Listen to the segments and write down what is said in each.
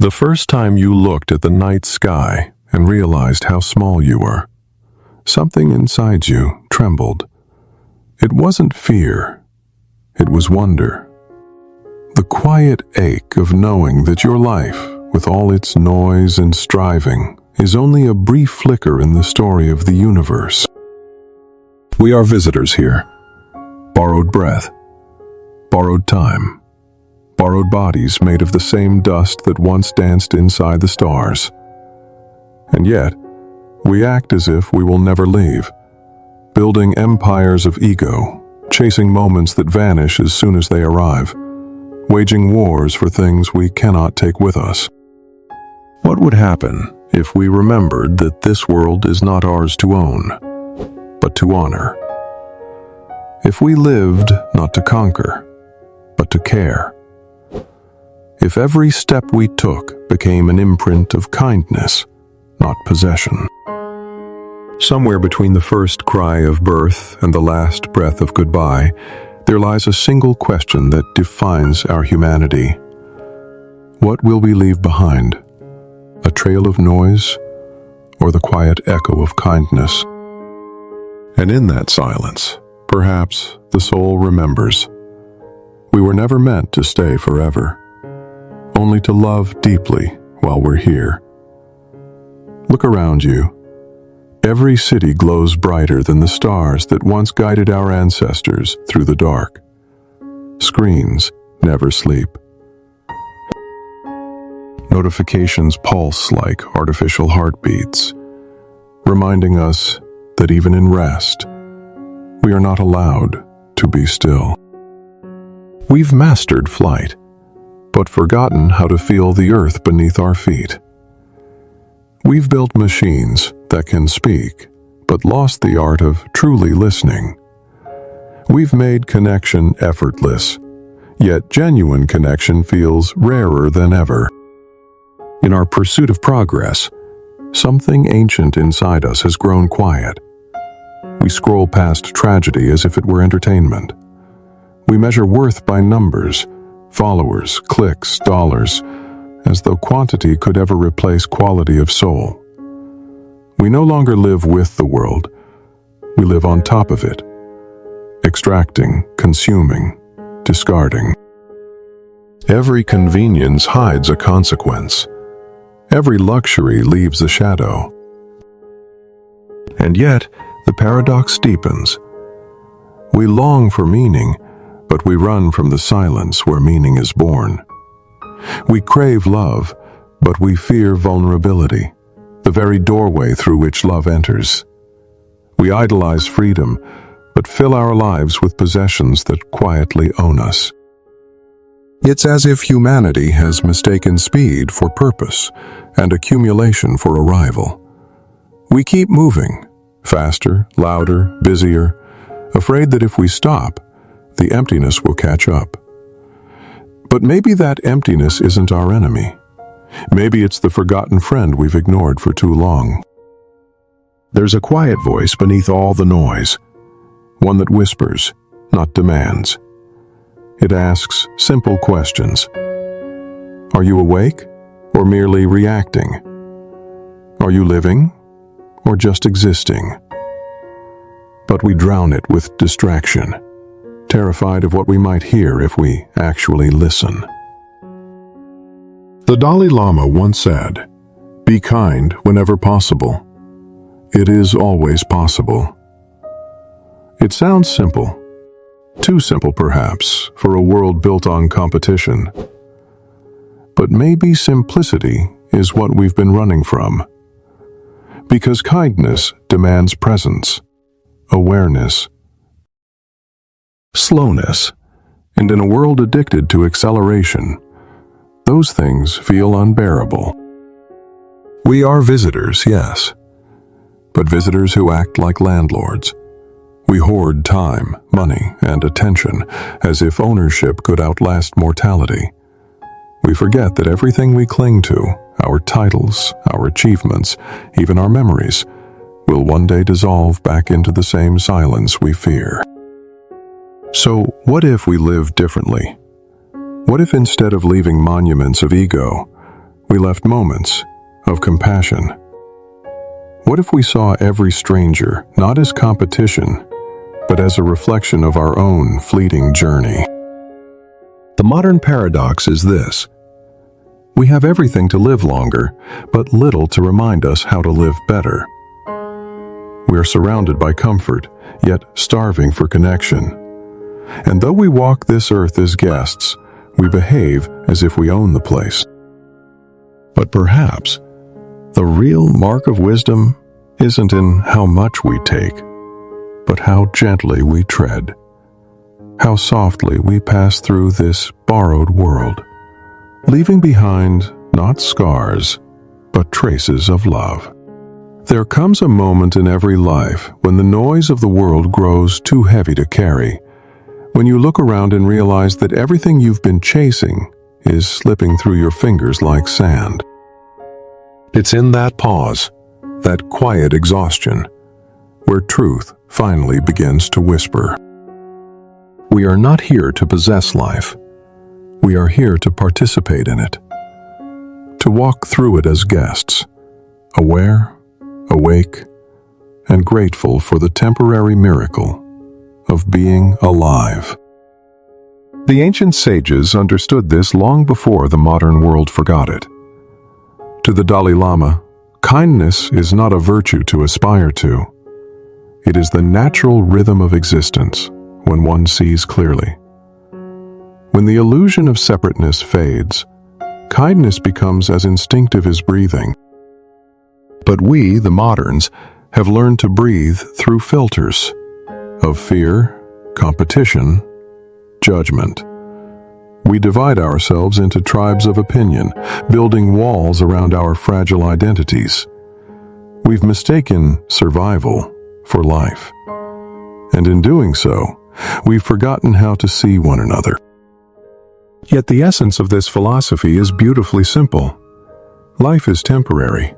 The first time you looked at the night sky and realized how small you were, something inside you trembled. It wasn't fear, it was wonder. The quiet ache of knowing that your life, with all its noise and striving, is only a brief flicker in the story of the universe. We are visitors here. Borrowed breath, borrowed time, borrowed bodies made of the same dust that once danced inside the stars. And yet, we act as if we will never leave, building empires of ego, chasing moments that vanish as soon as they arrive, waging wars for things we cannot take with us. What would happen if we remembered that this world is not ours to own, but to honor? If we lived not to conquer, but to care. If every step we took became an imprint of kindness, not possession. Somewhere between the first cry of birth and the last breath of goodbye, there lies a single question that defines our humanity. What will we leave behind? A trail of noise, or the quiet echo of kindness? And in that silence, perhaps the soul remembers. We were never meant to stay forever, only to love deeply while we're here. Look around you. Every city glows brighter than the stars that once guided our ancestors through the dark. Screens never sleep. Notifications pulse like artificial heartbeats, reminding us that even in rest, we are not allowed to be still. We've mastered flight, but forgotten how to feel the earth beneath our feet. We've built machines that can speak, but lost the art of truly listening. We've made connection effortless, yet genuine connection feels rarer than ever. In our pursuit of progress, something ancient inside us has grown quiet. We scroll past tragedy as if it were entertainment. We measure worth by numbers, followers, clicks, dollars, as though quantity could ever replace quality of soul. We no longer live with the world, we live on top of it, extracting, consuming, discarding. Every convenience hides a consequence. Every luxury leaves a shadow. And yet, the paradox deepens. We long for meaning, but we run from the silence where meaning is born. We crave love, but we fear vulnerability, the very doorway through which love enters. We idolize freedom, but fill our lives with possessions that quietly own us. It's as if humanity has mistaken speed for purpose and accumulation for arrival. We keep moving, faster, louder, busier, afraid that if we stop, the emptiness will catch up. But maybe that emptiness isn't our enemy. Maybe it's the forgotten friend we've ignored for too long. There's a quiet voice beneath all the noise, one that whispers, not demands. It asks simple questions. Are you awake or merely reacting? Are you living or just existing? But we drown it with distraction, terrified of what we might hear if we actually listen. The Dalai Lama once said, "Be kind whenever possible. It is always possible." It sounds simple. Too simple, perhaps, for a world built on competition. But maybe simplicity is what we've been running from. Because kindness demands presence, awareness, slowness, and in a world addicted to acceleration, those things feel unbearable. We are visitors, yes, but visitors who act like landlords. We hoard time, money, and attention as if ownership could outlast mortality. We forget that everything we cling to, our titles, our achievements, even our memories, will one day dissolve back into the same silence we fear. So, what if we lived differently? What if instead of leaving monuments of ego, we left moments of compassion. What if we saw every stranger not as competition, but as a reflection of our own fleeting journey? The modern paradox is this: we have everything to live longer, but little to remind us how to live better. We are surrounded by comfort, yet starving for connection. And though we walk this earth as guests, we behave as if we own the place. But perhaps the real mark of wisdom isn't in how much we take, but how gently we tread, how softly we pass through this borrowed world, leaving behind not scars, but traces of love. There comes a moment in every life when the noise of the world grows too heavy to carry, when you look around and realize that everything you've been chasing is slipping through your fingers like sand. It's in that pause, that quiet exhaustion, where truth finally begins to whisper. We are not here to possess life. We are here to participate in it, to walk through it as guests, aware, awake, and grateful for the temporary miracle of being alive. The ancient sages understood this long before the modern world forgot it. To the Dalai Lama, kindness is not a virtue to aspire to. It is the natural rhythm of existence when one sees clearly. When the illusion of separateness fades, kindness becomes as instinctive as breathing. But we, the moderns, have learned to breathe through filters of fear, competition, judgment. We divide ourselves into tribes of opinion, building walls around our fragile identities. We've mistaken survival for life. And in doing so, we've forgotten how to see one another. Yet the essence of this philosophy is beautifully simple. Life is temporary.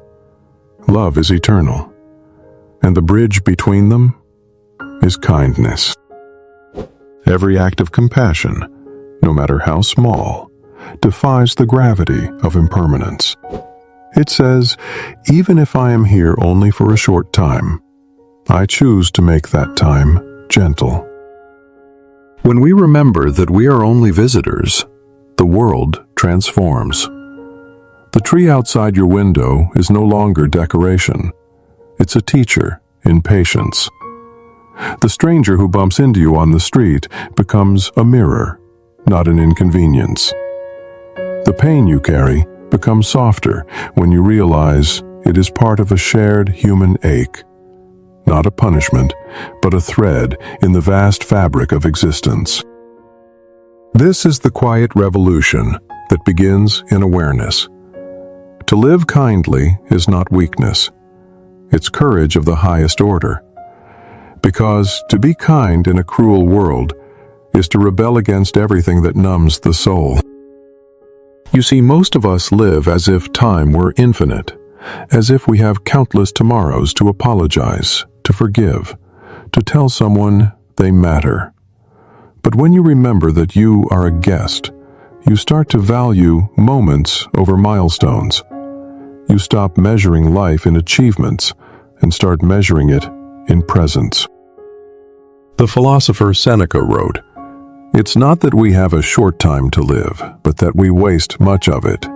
Love is eternal. And the bridge between them is kindness. Every act of compassion, no matter how small, defies the gravity of impermanence. It says, even if I am here only for a short time, I choose to make that time gentle. When we remember that we are only visitors, the world transforms. The tree outside your window is no longer decoration. It's a teacher in patience. The stranger who bumps into you on the street becomes a mirror, not an inconvenience. The pain you carry becomes softer when you realize it is part of a shared human ache, not a punishment, but a thread in the vast fabric of existence. This is the quiet revolution that begins in awareness. To live kindly is not weakness. It's courage of the highest order. Because to be kind in a cruel world is to rebel against everything that numbs the soul. You see, most of us live as if time were infinite, as if we have countless tomorrows to apologize, to forgive, to tell someone they matter. But when you remember that you are a guest, you start to value moments over milestones. You stop measuring life in achievements and start measuring it in presence. The philosopher Seneca wrote, "It's not that we have a short time to live, but that we waste much of it."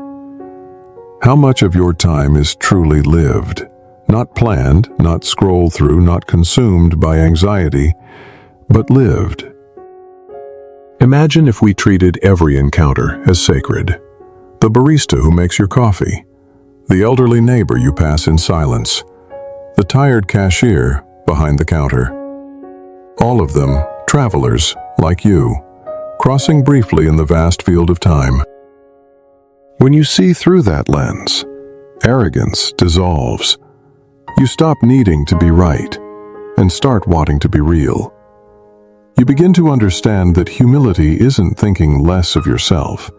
How much of your time is truly lived? Not planned, not scrolled through, not consumed by anxiety, but lived. Imagine if we treated every encounter as sacred. The barista who makes your coffee, the elderly neighbor you pass in silence, the tired cashier behind the counter. All of them travelers like you, crossing briefly in the vast field of time. When you see through that lens, arrogance dissolves. You stop needing to be right and start wanting to be real. You begin to understand that humility isn't thinking less of yourself.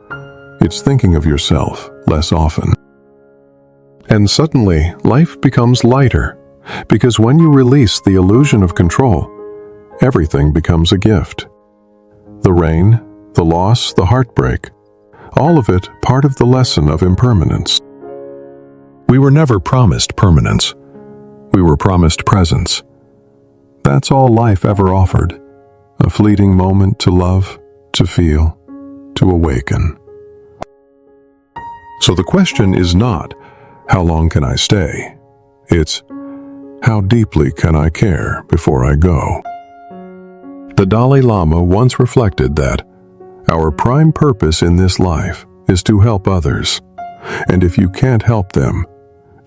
It's thinking of yourself less often. And suddenly, life becomes lighter, because when you release the illusion of control, everything becomes a gift. The rain, the loss, the heartbreak, all of it part of the lesson of impermanence. We were never promised permanence. We were promised presence. That's all life ever offered. A fleeting moment to love, to feel, to awaken. So the question is not, how long can I stay? It's, how deeply can I care before I go? The Dalai Lama once reflected that our prime purpose in this life is to help others, and if you can't help them,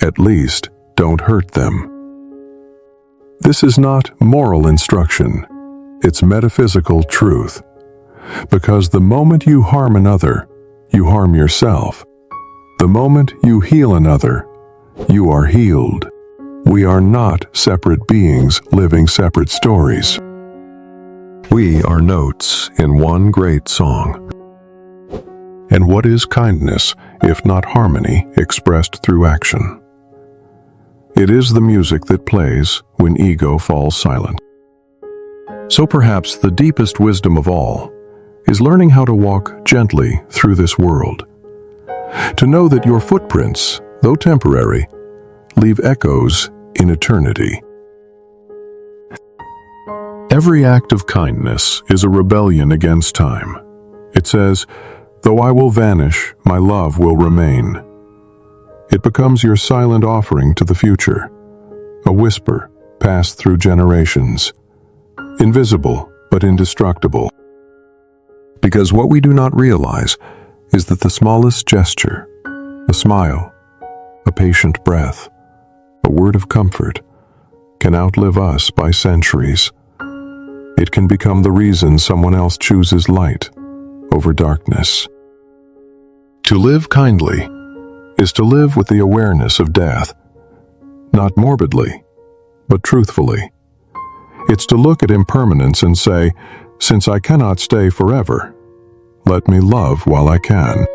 at least don't hurt them. This is not moral instruction, it's metaphysical truth. Because the moment you harm another, you harm yourself. The moment you heal another, you are healed. We are not separate beings living separate stories. We are notes in one great song. And what is kindness if not harmony expressed through action? It is the music that plays when ego falls silent. So perhaps the deepest wisdom of all is learning how to walk gently through this world. To know that your footprints, though temporary, leave echoes in eternity. Every act of kindness is a rebellion against time. It says, though I will vanish, my love will remain. It becomes your silent offering to the future, a whisper passed through generations, invisible but indestructible. Because what we do not realize is that the smallest gesture, a smile, a patient breath, a word of comfort, can outlive us by centuries. It can become the reason someone else chooses light over darkness. To live kindly is to live with the awareness of death, not morbidly, but truthfully. It's to look at impermanence and say, since I cannot stay forever, let me love while I can.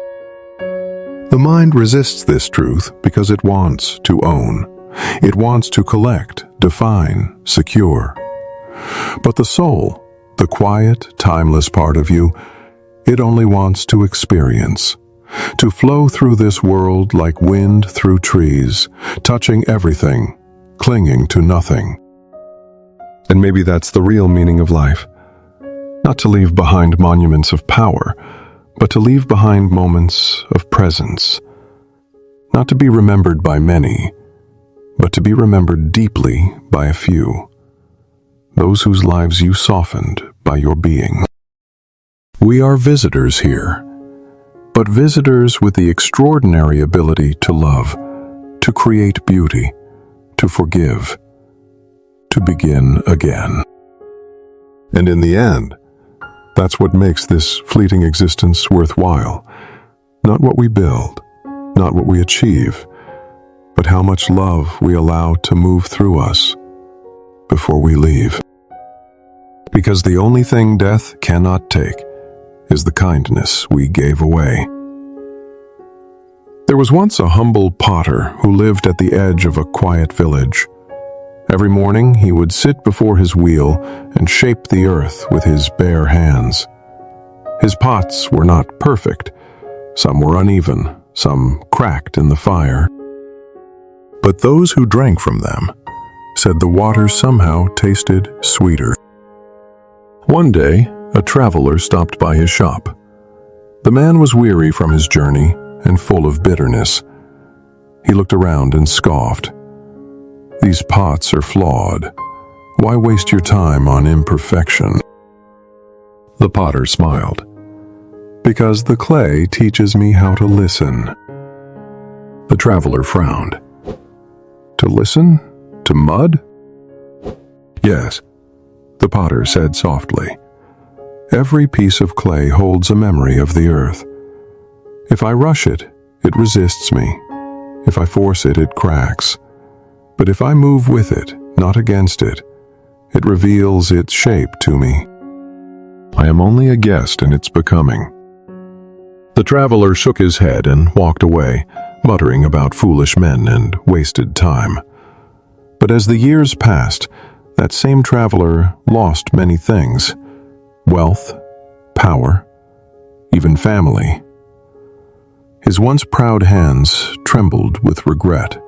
The mind resists this truth because it wants to own. It wants to collect, define, secure. But the soul, the quiet, timeless part of you, it only wants to experience, to flow through this world like wind through trees, touching everything, clinging to nothing. And maybe that's the real meaning of life. Not to leave behind monuments of power, but to leave behind moments of presence. Not to be remembered by many, but to be remembered deeply by a few. Those whose lives you softened by your being. We are visitors here, but visitors with the extraordinary ability to love, to create beauty, to forgive, to begin again. And in the end, that's what makes this fleeting existence worthwhile. Not what we build, not what we achieve, but how much love we allow to move through us before we leave. Because the only thing death cannot take is the kindness we gave away. There was once a humble potter who lived at the edge of a quiet village. Every morning he would sit before his wheel and shape the earth with his bare hands. His pots were not perfect. Some were uneven, some cracked in the fire. But those who drank from them said the water somehow tasted sweeter. One day, a traveler stopped by his shop. The man was weary from his journey and full of bitterness. He looked around and scoffed. These pots are flawed. Why waste your time on imperfection? The potter smiled. Because the clay teaches me how to listen. The traveler frowned. To listen? To mud? Yes, the potter said softly. Every piece of clay holds a memory of the earth. If I rush it, it resists me. If I force it, it cracks. But if I move with it, not against it, it reveals its shape to me. I am only a guest in its becoming. The traveler shook his head and walked away, muttering about foolish men and wasted time. But as the years passed, that same traveler lost many things: wealth, power, even family. His once proud hands trembled with regret.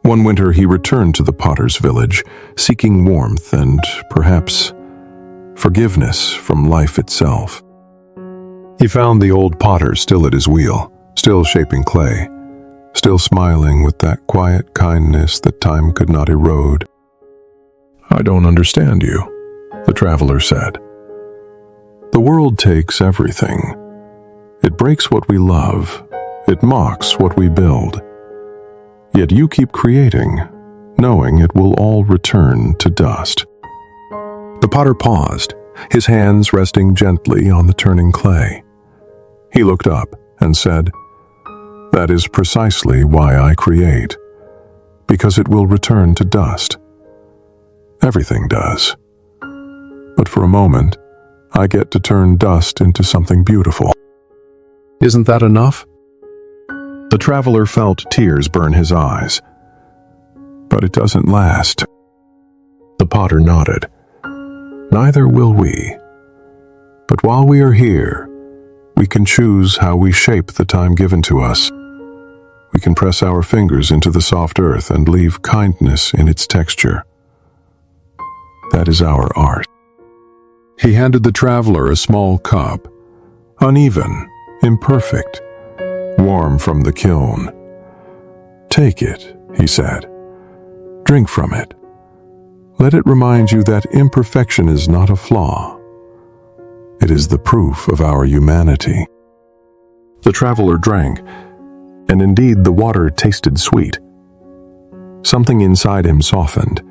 One winter he returned to the potter's village, seeking warmth and, perhaps, forgiveness from life itself. He found the old potter still at his wheel, still shaping clay, still smiling with that quiet kindness that time could not erode. "I don't understand you," the traveler said. "The world takes everything. It breaks what we love. It mocks what we build. Yet you keep creating, knowing it will all return to dust." The potter paused, his hands resting gently on the turning clay. He looked up and said, "That is precisely why I create, because it will return to dust. Everything does. But for a moment, I get to turn dust into something beautiful. Isn't that enough?" The traveler felt tears burn his eyes. "But it doesn't last." The potter nodded. "Neither will we. But while we are here, we can choose how we shape the time given to us. We can press our fingers into the soft earth and leave kindness in its texture. That is our art." He handed the traveler a small cup, uneven, imperfect, warm from the kiln. "Take it," he said. "Drink from it. Let it remind you that imperfection is not a flaw. It is the proof of our humanity." The traveler drank, and indeed the water tasted sweet. Something inside him softened,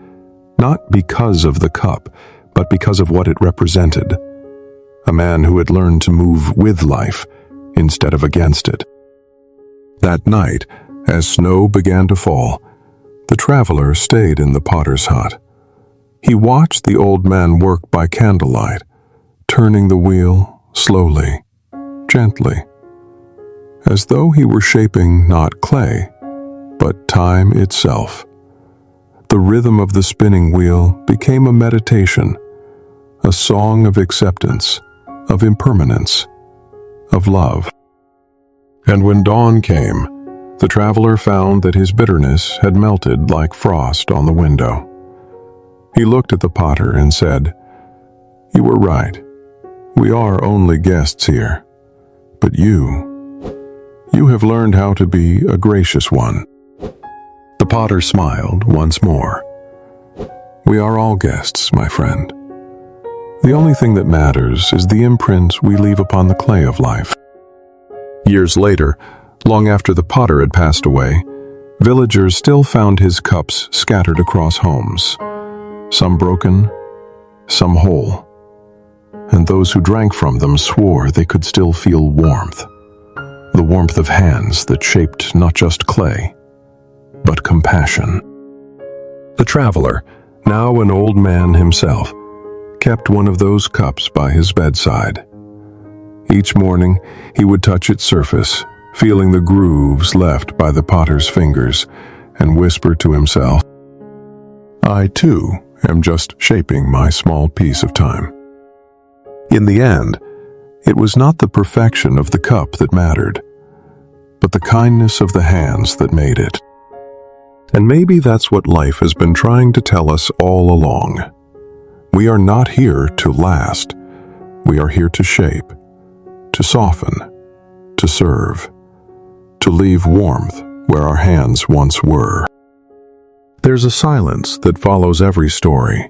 not because of the cup, but because of what it represented. A man who had learned to move with life instead of against it. That night, as snow began to fall, the traveler stayed in the potter's hut. He watched the old man work by candlelight, turning the wheel slowly, gently, as though he were shaping not clay, but time itself. The rhythm of the spinning wheel became a meditation, a song of acceptance, of impermanence, of love. And when dawn came, the traveler found that his bitterness had melted like frost on the window. He looked at the potter and said, "You were right. We are only guests here. But you have learned how to be a gracious one." The potter smiled once more. "We are all guests, my friend. The only thing that matters is the imprint we leave upon the clay of life." Years later, long after the potter had passed away, villagers still found his cups scattered across homes, some broken, some whole, and those who drank from them swore they could still feel warmth, the warmth of hands that shaped not just clay, but compassion. The traveler, now an old man himself, kept one of those cups by his bedside. Each morning, he would touch its surface, feeling the grooves left by the potter's fingers, and whisper to himself, "I, too, am just shaping my small piece of time." In the end, it was not the perfection of the cup that mattered, but the kindness of the hands that made it. And maybe that's what life has been trying to tell us all along. We are not here to last. We are here to shape, to soften, to serve, to leave warmth where our hands once were. There's a silence that follows every story,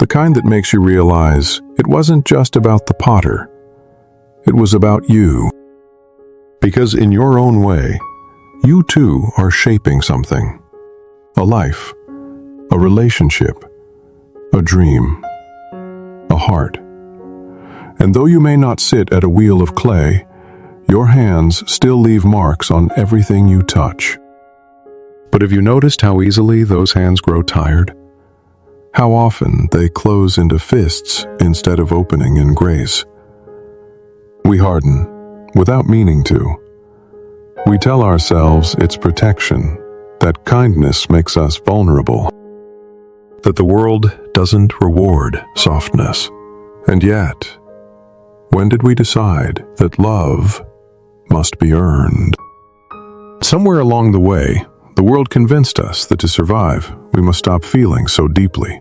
the kind that makes you realize it wasn't just about the potter. It was about you. Because in your own way, you too are shaping something. A life, a relationship, a dream, a heart. And though you may not sit at a wheel of clay, your hands still leave marks on everything you touch. But have you noticed how easily those hands grow tired? How often they close into fists instead of opening in grace? We harden, without meaning to. We tell ourselves it's protection, that kindness makes us vulnerable, that the world doesn't reward softness. And yet, when did we decide that love must be earned. Somewhere along the way, the world convinced us that to survive, we must stop feeling so deeply.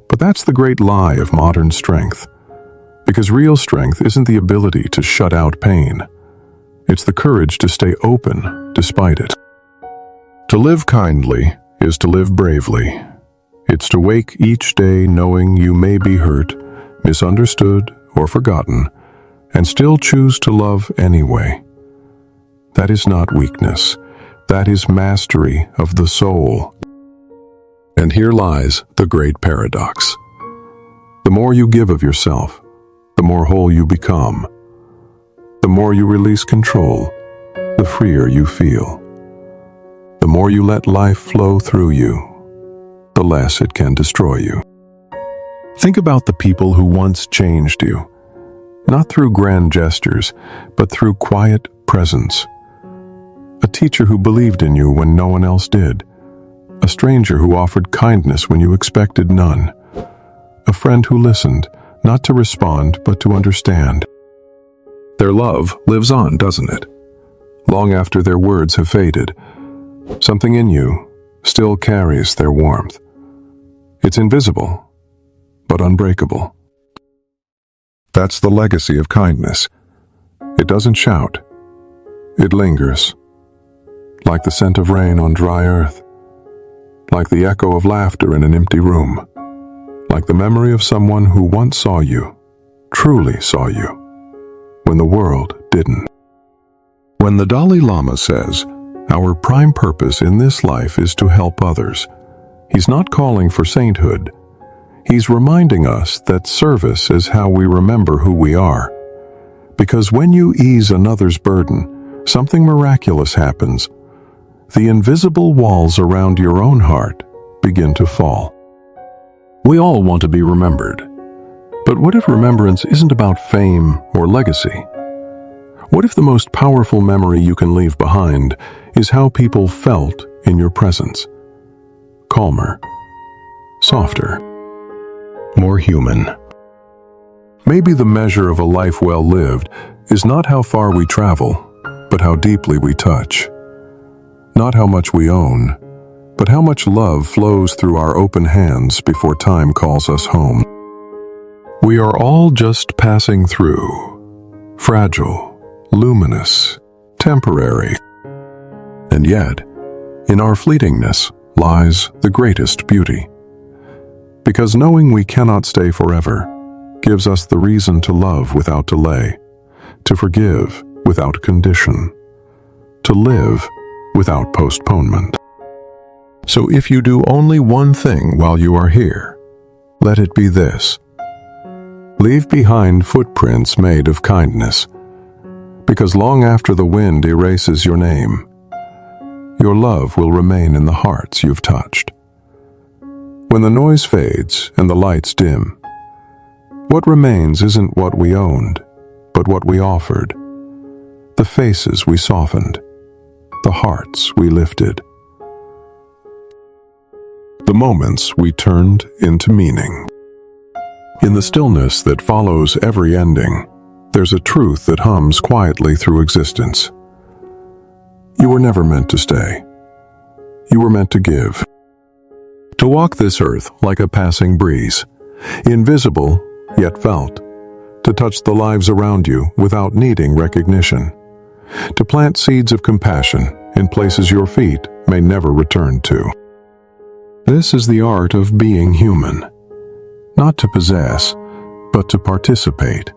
But that's the great lie of modern strength. Because real strength isn't the ability to shut out pain. It's the courage to stay open despite it. To live kindly is to live bravely. It's to wake each day knowing you may be hurt, misunderstood, or forgotten, and still choose to love anyway. That is not weakness. That is mastery of the soul. And here lies the great paradox. The more you give of yourself, the more whole you become. The more you release control, the freer you feel. The more you let life flow through you, the less it can destroy you. Think about the people who once changed you, not through grand gestures, but through quiet presence. A teacher who believed in you when no one else did. A stranger who offered kindness when you expected none. A friend who listened, not to respond, but to understand. Their love lives on, doesn't it? Long after their words have faded, something in you still carries their warmth. It's invisible, but unbreakable. That's the legacy of kindness. It doesn't shout. It lingers. Like the scent of rain on dry earth. Like the echo of laughter in an empty room. Like the memory of someone who once saw you, truly saw you, when the world didn't. When the Dalai Lama says, our prime purpose in this life is to help others, he's not calling for sainthood. He's reminding us that service is how we remember who we are. Because when you ease another's burden, something miraculous happens. The invisible walls around your own heart begin to fall. We all want to be remembered. But what if remembrance isn't about fame or legacy? What if the most powerful memory you can leave behind is how people felt in your presence? Calmer, softer, more human. Maybe the measure of a life well lived is not how far we travel, but how deeply we touch. Not how much we own, but how much love flows through our open hands before time calls us home. We are all just passing through, fragile, luminous, temporary. And yet, in our fleetingness lies the greatest beauty. Because knowing we cannot stay forever gives us the reason to love without delay, to forgive without condition, to live without postponement. So if you do only one thing while you are here, let it be this. Leave behind footprints made of kindness, because long after the wind erases your name, your love will remain in the hearts you've touched. When the noise fades and the lights dim, what remains isn't what we owned, but what we offered. The faces we softened, the hearts we lifted, the moments we turned into meaning. In the stillness that follows every ending, there's a truth that hums quietly through existence. You were never meant to stay. You were meant to give. To walk this earth like a passing breeze, invisible yet felt. To touch the lives around you without needing recognition. To plant seeds of compassion in places your feet may never return to. This is the art of being human. Not to possess, but to participate.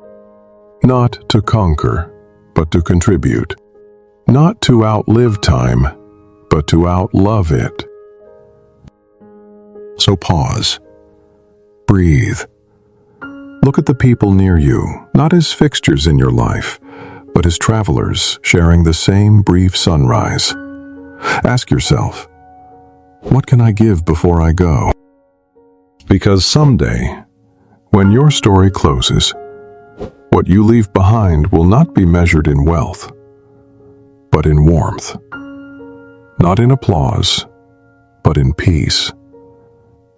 Not to conquer, but to contribute. Not to outlive time, but to outlove it. So pause. Breathe. Look at the people near you, not as fixtures in your life, but as travelers sharing the same brief sunrise. Ask yourself, what can I give before I go? Because someday, when your story closes, what you leave behind will not be measured in wealth, but in warmth. Not in applause, but in peace.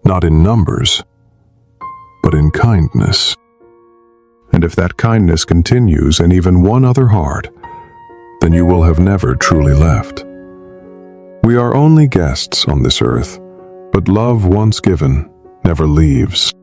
Not in numbers, but in kindness. And if that kindness continues in even one other heart, then you will have never truly left. We are only guests on this earth, but love once given never leaves.